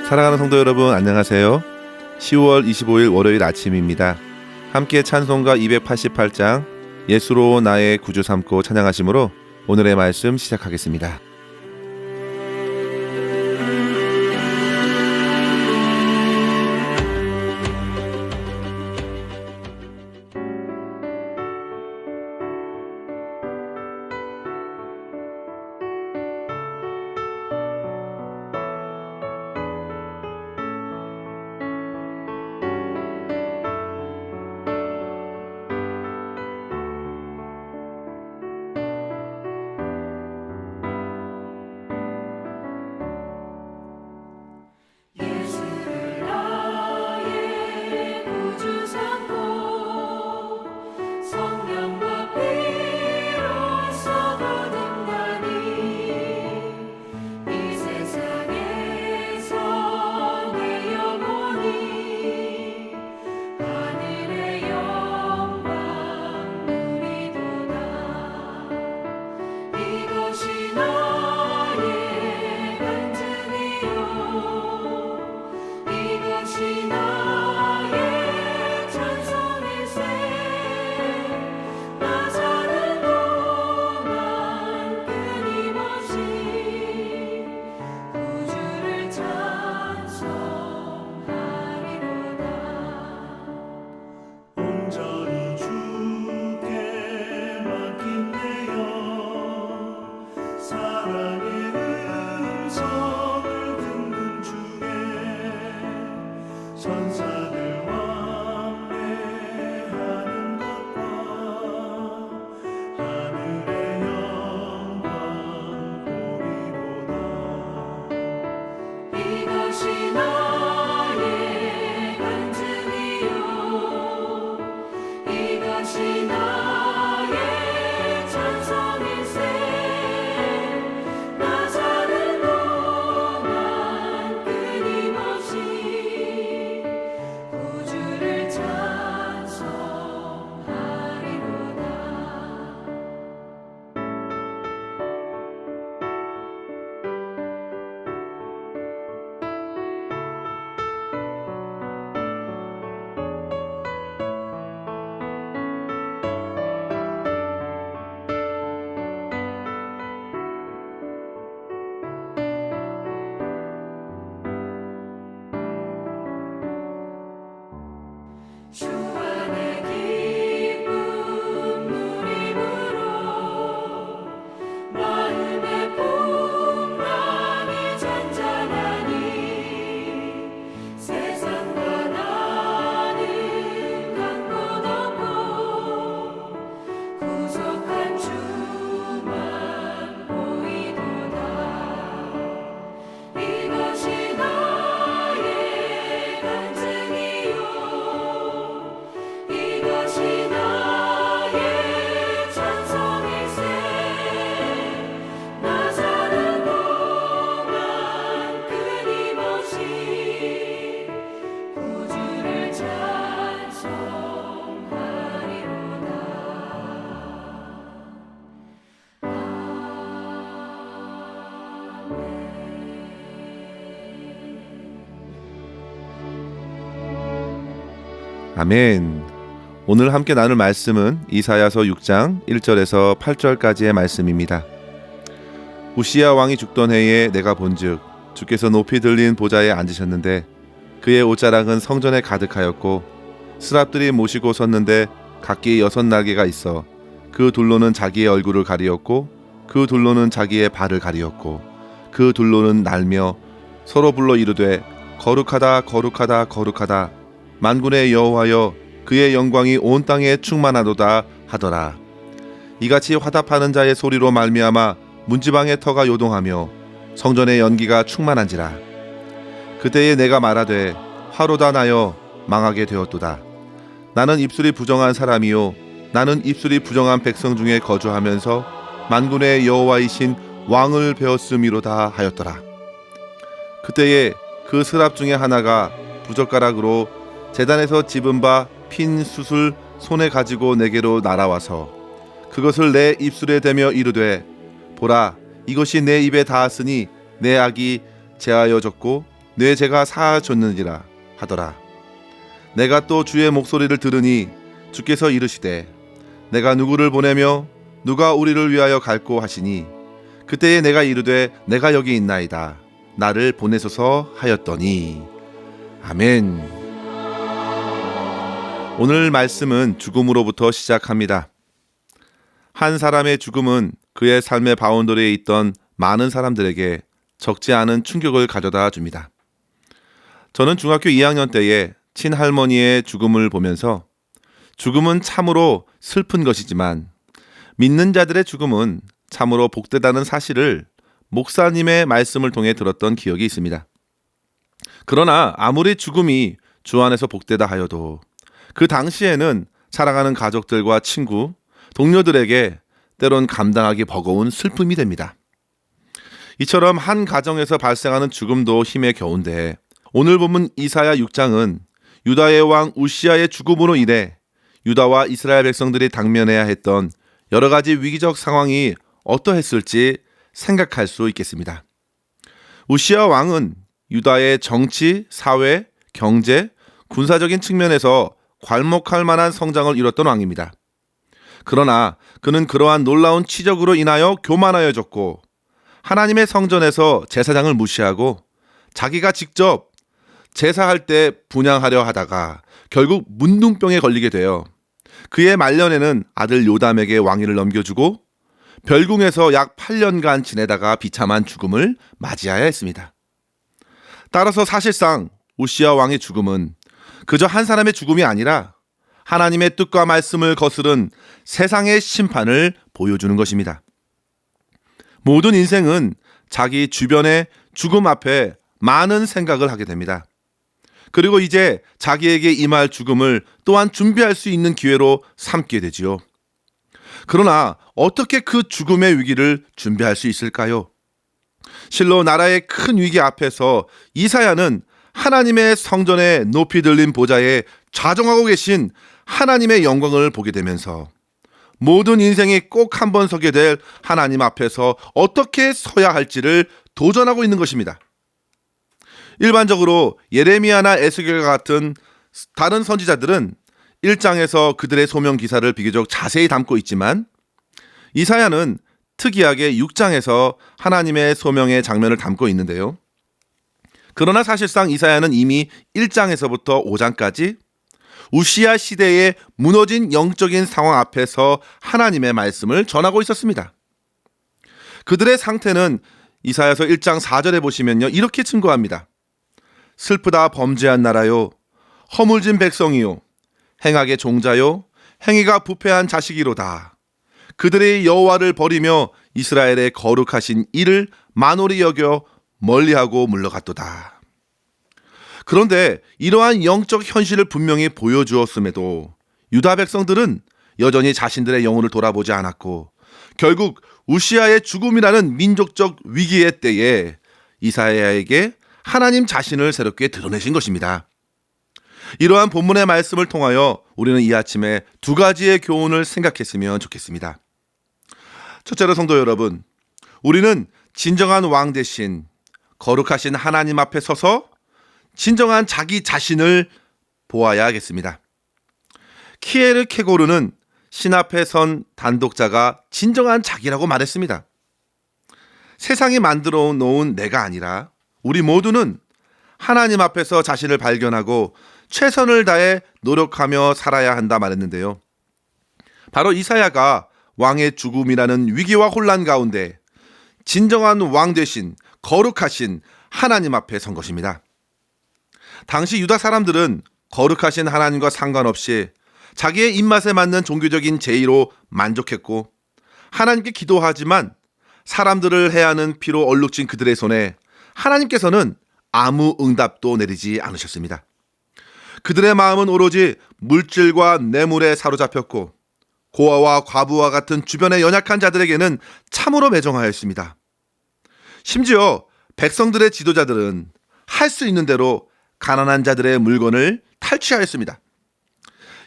사랑하는 성도 여러분, 안녕하세요. 10월 25일 월요일 아침입니다. 함께 찬송가 288장 예수로 나의 구주 삼고 찬양하심으로 오늘의 말씀 시작하겠습니다. 아멘. 오늘 함께 나눌 말씀은 이사야서 6장 1절에서 8절까지의 말씀입니다. 우시야 왕이 죽던 해에 내가 본즉 주께서 높이 들린 보좌에 앉으셨는데 그의 옷자락은 성전에 가득하였고 스랍들이 모시고 섰는데 각기 6날개가 있어 그 둘로는 자기의 얼굴을 가리었고 그 둘로는 자기의 발을 가리었고 그 둘로는 날며 서로 불러 이르되 거룩하다 거룩하다 거룩하다 만군의 여호와여 그의 영광이 온 땅에 충만하도다 하더라. 이같이 화답하는 자의 소리로 말미암아 문지방의 터가 요동하며 성전의 연기가 충만한지라. 그때에 내가 말하되 화로다 나여 망하게 되었도다. 나는 입술이 부정한 사람이요 나는 입술이 부정한 백성 중에 거주하면서 만군의 여호와이신 왕을 배웠음이로다 하였더라. 그때에 그 스랍 중에 하나가 부젓가락으로 제단에서 집은 바 핀 숯을 손에 가지고 내게로 날아와서 그것을 내 입술에 대며 이르되 보라 이것이 내 입에 닿았으니 내 악이 제하여졌고 내 죄가 사하셨느니라 하더라. 내가 또 주의 목소리를 들으니 주께서 이르시되 내가 누구를 보내며 누가 우리를 위하여 갈꼬 하시니 그때에 내가 이르되 내가 여기 있나이다. 나를 보내소서 하였더니. 아멘. 오늘 말씀은 죽음으로부터 시작합니다. 한 사람의 죽음은 그의 삶의 바운더리에 있던 많은 사람들에게 적지 않은 충격을 가져다 줍니다. 저는 중학교 2학년 때에 친할머니의 죽음을 보면서 죽음은 참으로 슬픈 것이지만 믿는 자들의 죽음은 참으로 복되다는 사실을 목사님의 말씀을 통해 들었던 기억이 있습니다. 그러나 아무리 죽음이 주 안에서 복되다 하여도 그 당시에는 사랑하는 가족들과 친구, 동료들에게 때론 감당하기 버거운 슬픔이 됩니다. 이처럼 한 가정에서 발생하는 죽음도 힘에 겨운데 오늘 본문 이사야 6장은 유다의 왕 우시아의 죽음으로 인해 유다와 이스라엘 백성들이 당면해야 했던 여러 가지 위기적 상황이 어떠했을지 생각할 수 있겠습니다. 우시아 왕은 유다의 정치, 사회, 경제, 군사적인 측면에서 괄목할 만한 성장을 이뤘던 왕입니다. 그러나 그는 그러한 놀라운 치적으로 인하여 교만하여졌고 하나님의 성전에서 제사장을 무시하고 자기가 직접 제사할 때 분향하려 하다가 결국 문둥병에 걸리게 되어 그의 말년에는 아들 요담에게 왕위를 넘겨주고 별궁에서 약 8년간 지내다가 비참한 죽음을 맞이해야 했습니다. 따라서 사실상 우시아 왕의 죽음은 그저 한 사람의 죽음이 아니라 하나님의 뜻과 말씀을 거스른 세상의 심판을 보여주는 것입니다. 모든 인생은 자기 주변의 죽음 앞에 많은 생각을 하게 됩니다. 그리고 이제 자기에게 임할 죽음을 또한 준비할 수 있는 기회로 삼게 되지요. 그러나 어떻게 그 죽음의 위기를 준비할 수 있을까요? 실로 나라의 큰 위기 앞에서 이사야는 하나님의 성전에 높이 들린 보좌에 좌정하고 계신 하나님의 영광을 보게 되면서 모든 인생이 꼭 한 번 서게 될 하나님 앞에서 어떻게 서야 할지를 도전하고 있는 것입니다. 일반적으로 예레미야나 에스겔과 같은 다른 선지자들은 1장에서 그들의 소명 기사를 비교적 자세히 담고 있지만 이사야는 특이하게 6장에서 하나님의 소명의 장면을 담고 있는데요. 그러나 사실상 이사야는 이미 1장에서부터 5장까지 우시아 시대의 무너진 영적인 상황 앞에서 하나님의 말씀을 전하고 있었습니다. 그들의 상태는 이사야서 1장 4절에 보시면요, 이렇게 증거합니다. 슬프다 범죄한 나라요, 허물진 백성이요, 행악의 종자요, 행위가 부패한 자식이로다. 그들의 여호와를 버리며 이스라엘의 거룩하신 이를 만홀히 여겨 멀리하고 물러갔도다. 그런데 이러한 영적 현실을 분명히 보여주었음에도 유다 백성들은 여전히 자신들의 영혼을 돌아보지 않았고 결국 우시아의 죽음이라는 민족적 위기의 때에 이사야에게 하나님 자신을 새롭게 드러내신 것입니다. 이러한 본문의 말씀을 통하여 우리는 이 아침에 두 가지의 교훈을 생각했으면 좋겠습니다. 첫째로 성도 여러분, 우리는 진정한 왕 대신 거룩하신 하나님 앞에 서서 진정한 자기 자신을 보아야 하겠습니다. 키에르 케고르는 신 앞에 선 단독자가 진정한 자기라고 말했습니다. 세상이 만들어 놓은 내가 아니라 우리 모두는 하나님 앞에서 자신을 발견하고 최선을 다해 노력하며 살아야 한다 말했는데요. 바로 이사야가 왕의 죽음이라는 위기와 혼란 가운데 진정한 왕 되신 거룩하신 하나님 앞에 선 것입니다. 당시 유다 사람들은 거룩하신 하나님과 상관없이 자기의 입맛에 맞는 종교적인 제의로 만족했고 하나님께 기도하지만 사람들을 해하는 피로 얼룩진 그들의 손에 하나님께서는 아무 응답도 내리지 않으셨습니다. 그들의 마음은 오로지 물질과 뇌물에 사로잡혔고 고아와 과부와 같은 주변의 연약한 자들에게는 참으로 매정하였습니다. 심지어 백성들의 지도자들은 할 수 있는 대로 가난한 자들의 물건을 탈취하였습니다.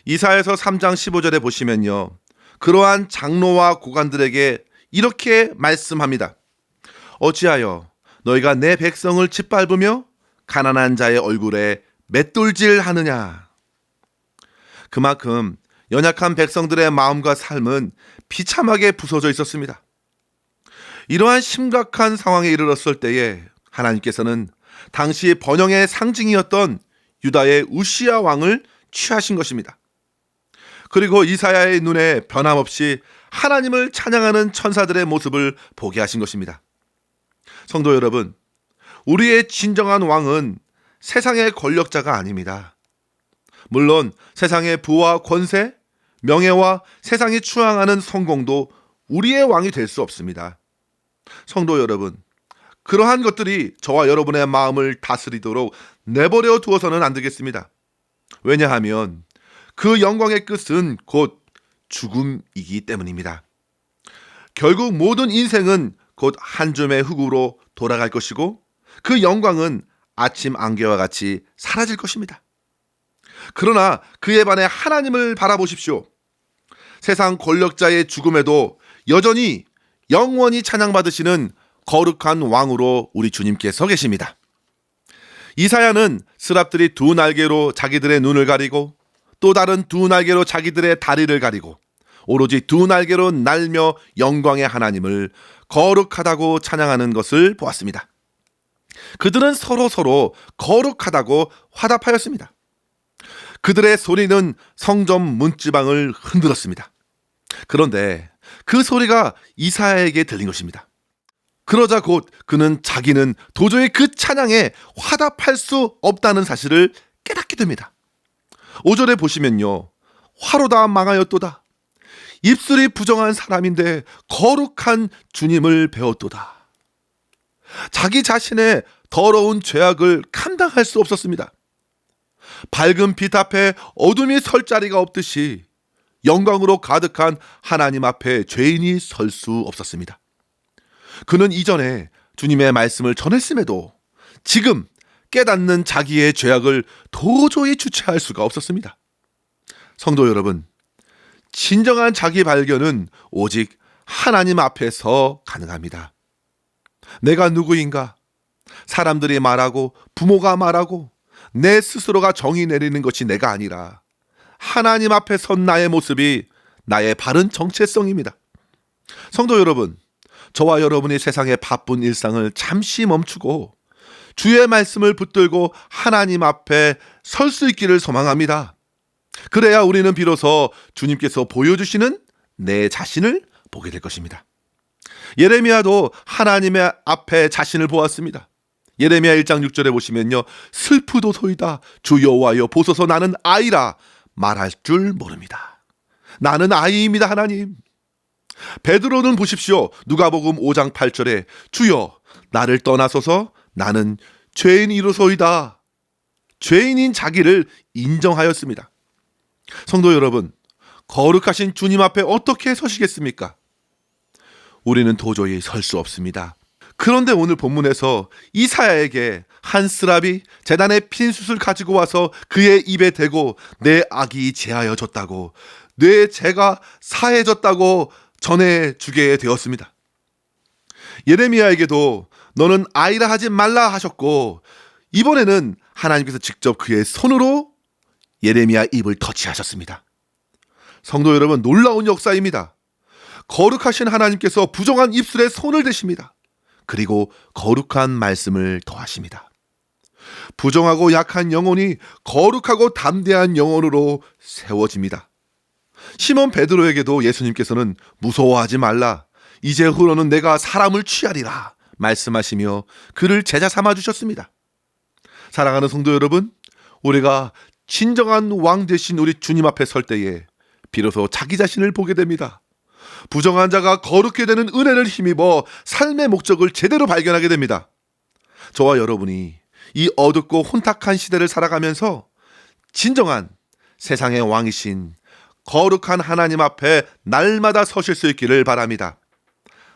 이사야서 3장 15절에 보시면요, 그러한 장로와 고관들에게 이렇게 말씀합니다. 어찌하여 너희가 내 백성을 짓밟으며 가난한 자의 얼굴에 맷돌질 하느냐. 그만큼 연약한 백성들의 마음과 삶은 비참하게 부서져 있었습니다. 이러한 심각한 상황에 이르렀을 때에 하나님께서는 당시 번영의 상징이었던 유다의 우시야 왕을 취하신 것입니다. 그리고 이사야의 눈에 변함없이 하나님을 찬양하는 천사들의 모습을 보게 하신 것입니다. 성도 여러분, 우리의 진정한 왕은 세상의 권력자가 아닙니다. 물론 세상의 부와 권세, 명예와 세상이 추앙하는 성공도 우리의 왕이 될 수 없습니다. 성도 여러분, 그러한 것들이 저와 여러분의 마음을 다스리도록 내버려 두어서는 안 되겠습니다. 왜냐하면 그 영광의 끝은 곧 죽음이기 때문입니다. 결국 모든 인생은 곧 한 줌의 흙으로 돌아갈 것이고 그 영광은 아침 안개와 같이 사라질 것입니다. 그러나 그에 반해 하나님을 바라보십시오. 세상 권력자의 죽음에도 여전히 영원히 찬양받으시는 거룩한 왕으로 우리 주님께 서 계십니다. 이사야는 스랍들이 두 날개로 자기들의 눈을 가리고 또 다른 두 날개로 자기들의 다리를 가리고 오로지 두 날개로 날며 영광의 하나님을 거룩하다고 찬양하는 것을 보았습니다. 그들은 서로 거룩하다고 화답하였습니다. 그들의 소리는 성전 문지방을 흔들었습니다. 그런데 그 소리가 이사야에게 들린 것입니다. 그러자 곧 그는 자기는 도저히 그 찬양에 화답할 수 없다는 사실을 깨닫게 됩니다. 5절에 보시면요, 화로다 망하였도다. 입술이 부정한 사람인데 거룩한 주님을 배웠도다. 자기 자신의 더러운 죄악을 감당할 수 없었습니다. 밝은 빛 앞에 어둠이 설 자리가 없듯이 영광으로 가득한 하나님 앞에 죄인이 설 수 없었습니다. 그는 이전에 주님의 말씀을 전했음에도 지금 깨닫는 자기의 죄악을 도저히 주체할 수가 없었습니다. 성도 여러분, 진정한 자기 발견은 오직 하나님 앞에서 가능합니다. 내가 누구인가? 사람들이 말하고 부모가 말하고 내 스스로가 정의 내리는 것이 내가 아니라 하나님 앞에 선 나의 모습이 나의 바른 정체성입니다. 성도 여러분, 저와 여러분이 세상의 바쁜 일상을 잠시 멈추고 주의 말씀을 붙들고 하나님 앞에 설 수 있기를 소망합니다. 그래야 우리는 비로소 주님께서 보여주시는 내 자신을 보게 될 것입니다. 예레미야도 하나님의 앞에 자신을 보았습니다. 예레미야 1장 6절에 보시면요, 슬프도소이다. 주 여호와여 보소서 나는 아이라 말할 줄 모릅니다. 나는 아이입니다, 하나님. 베드로는 보십시오. 누가복음 5장 8절에 주여 나를 떠나소서 나는 죄인이로소이다. 죄인인 자기를 인정하였습니다. 성도 여러분, 거룩하신 주님 앞에 어떻게 서시겠습니까? 우리는 도저히 설 수 없습니다. 그런데 오늘 본문에서 이사야에게 한 스랍이 제단의 핀숯을 가지고 와서 그의 입에 대고 내 악이 제하여졌다고, 내 죄가 사해졌다고 전해주게 되었습니다. 예레미야에게도 너는 아이라 하지 말라 하셨고, 이번에는 하나님께서 직접 그의 손으로 예레미야 입을 터치하셨습니다. 성도 여러분, 놀라운 역사입니다. 거룩하신 하나님께서 부정한 입술에 손을 대십니다. 그리고 거룩한 말씀을 더하십니다. 부정하고 약한 영혼이 거룩하고 담대한 영혼으로 세워집니다. 시몬 베드로에게도 예수님께서는 무서워하지 말라. 이제후로는 내가 사람을 취하리라 말씀하시며 그를 제자 삼아 주셨습니다. 사랑하는 성도 여러분, 우리가 진정한 왕 되신 우리 주님 앞에 설 때에 비로소 자기 자신을 보게 됩니다. 부정한 자가 거룩게 되는 은혜를 힘입어 삶의 목적을 제대로 발견하게 됩니다. 저와 여러분이 이 어둡고 혼탁한 시대를 살아가면서 진정한 세상의 왕이신 거룩한 하나님 앞에 날마다 서실 수 있기를 바랍니다.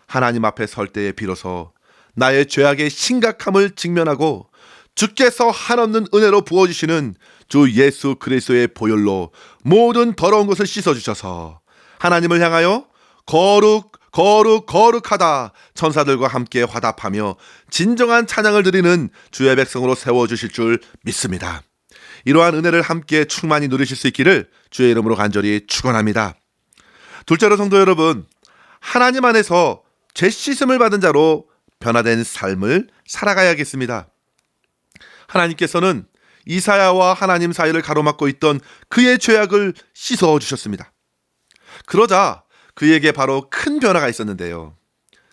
하나님 앞에 설 때에 비로소 나의 죄악의 심각함을 직면하고 주께서 한없는 은혜로 부어주시는 주 예수 그리스도의 보혈로 모든 더러운 것을 씻어주셔서 하나님을 향하여 거룩, 거룩 거룩하다 천사들과 함께 화답하며 진정한 찬양을 드리는 주의 백성으로 세워주실 줄 믿습니다. 이러한 은혜를 함께 충만히 누리실 수 있기를 주의 이름으로 간절히 축원합니다. 둘째로 성도 여러분, 하나님 안에서 죄 씻음을 받은 자로 변화된 삶을 살아가야겠습니다. 하나님께서는 이사야와 하나님 사이를 가로막고 있던 그의 죄악을 씻어주셨습니다. 그러자 그에게 바로 큰 변화가 있었는데요.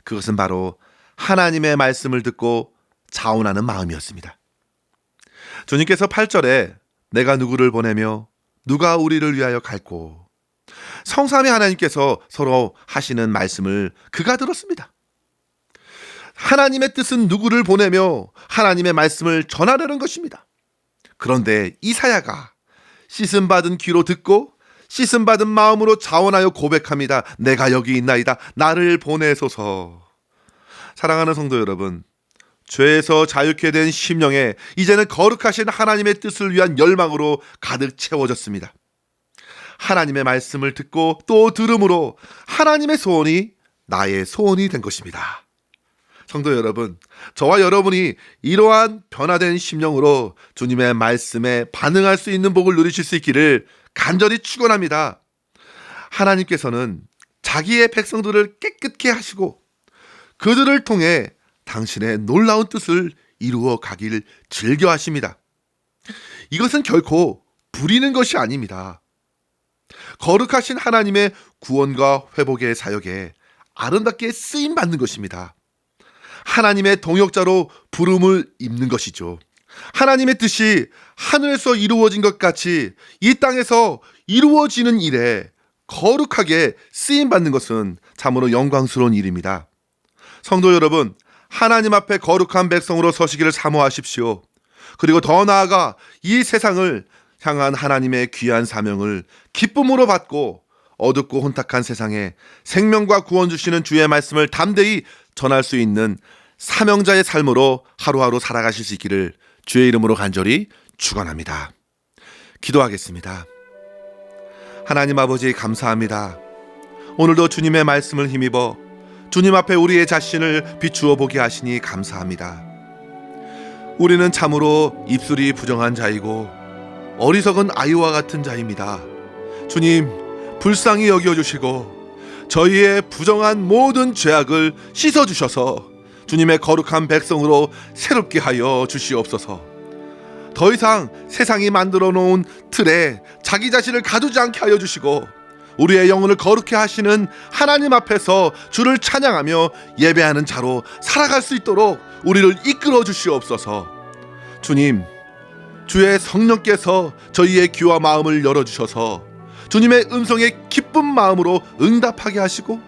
그것은 바로 하나님의 말씀을 듣고 자원하는 마음이었습니다. 주님께서 8절에 내가 누구를 보내며 누가 우리를 위하여 갈고, 성삼위 하나님께서 서로 하시는 말씀을 그가 들었습니다. 하나님의 뜻은 누구를 보내며 하나님의 말씀을 전하려는 것입니다. 그런데 이사야가 씻음받은 귀로 듣고 씻음받은 마음으로 자원하여 고백합니다. 내가 여기 있나이다. 나를 보내소서. 사랑하는 성도 여러분, 죄에서 자유케 된 심령에 이제는 거룩하신 하나님의 뜻을 위한 열망으로 가득 채워졌습니다. 하나님의 말씀을 듣고 또 들음으로 하나님의 소원이 나의 소원이 된 것입니다. 성도 여러분, 저와 여러분이 이러한 변화된 심령으로 주님의 말씀에 반응할 수 있는 복을 누리실 수 있기를 간절히 축원합니다. 하나님께서는 자기의 백성들을 깨끗게 하시고 그들을 통해 당신의 놀라운 뜻을 이루어 가길 즐겨 하십니다. 이것은 결코 부리는 것이 아닙니다. 거룩하신 하나님의 구원과 회복의 사역에 아름답게 쓰임 받는 것입니다. 하나님의 동역자로 부름을 입는 것이죠. 하나님의 뜻이 하늘에서 이루어진 것 같이 이 땅에서 이루어지는 일에 거룩하게 쓰임받는 것은 참으로 영광스러운 일입니다. 성도 여러분, 하나님 앞에 거룩한 백성으로 서시기를 사모하십시오. 그리고 더 나아가 이 세상을 향한 하나님의 귀한 사명을 기쁨으로 받고 어둡고 혼탁한 세상에 생명과 구원 주시는 주의 말씀을 담대히 전할 수 있는 사명자의 삶으로 하루하루 살아가실 수 있기를 주의 이름으로 간절히 축원합니다. 기도하겠습니다. 하나님 아버지, 감사합니다. 오늘도 주님의 말씀을 힘입어 주님 앞에 우리의 자신을 비추어 보게 하시니 감사합니다. 우리는 참으로 입술이 부정한 자이고 어리석은 아이와 같은 자입니다. 주님, 불쌍히 여겨주시고 저희의 부정한 모든 죄악을 씻어주셔서 주님의 거룩한 백성으로 새롭게 하여 주시옵소서. 더 이상 세상이 만들어 놓은 틀에 자기 자신을 가두지 않게 하여 주시고 우리의 영혼을 거룩해 하시는 하나님 앞에서 주를 찬양하며 예배하는 자로 살아갈 수 있도록 우리를 이끌어 주시옵소서. 주님, 주의 성령께서 저희의 귀와 마음을 열어주셔서 주님의 음성에 기쁜 마음으로 응답하게 하시고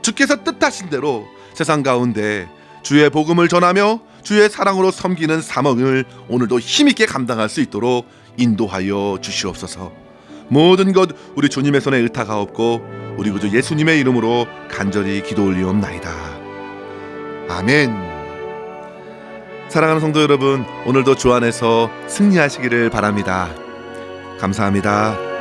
주께서 뜻하신 대로 세상 가운데 주의 복음을 전하며 주의 사랑으로 섬기는 사명을 오늘도 힘있게 감당할 수 있도록 인도하여 주시옵소서. 모든 것 우리 주님의 손에 의탁하옵고 우리 구주 예수님의 이름으로 간절히 기도 올리옵나이다. 아멘. 사랑하는 성도 여러분, 오늘도 주 안에서 승리하시기를 바랍니다. 감사합니다.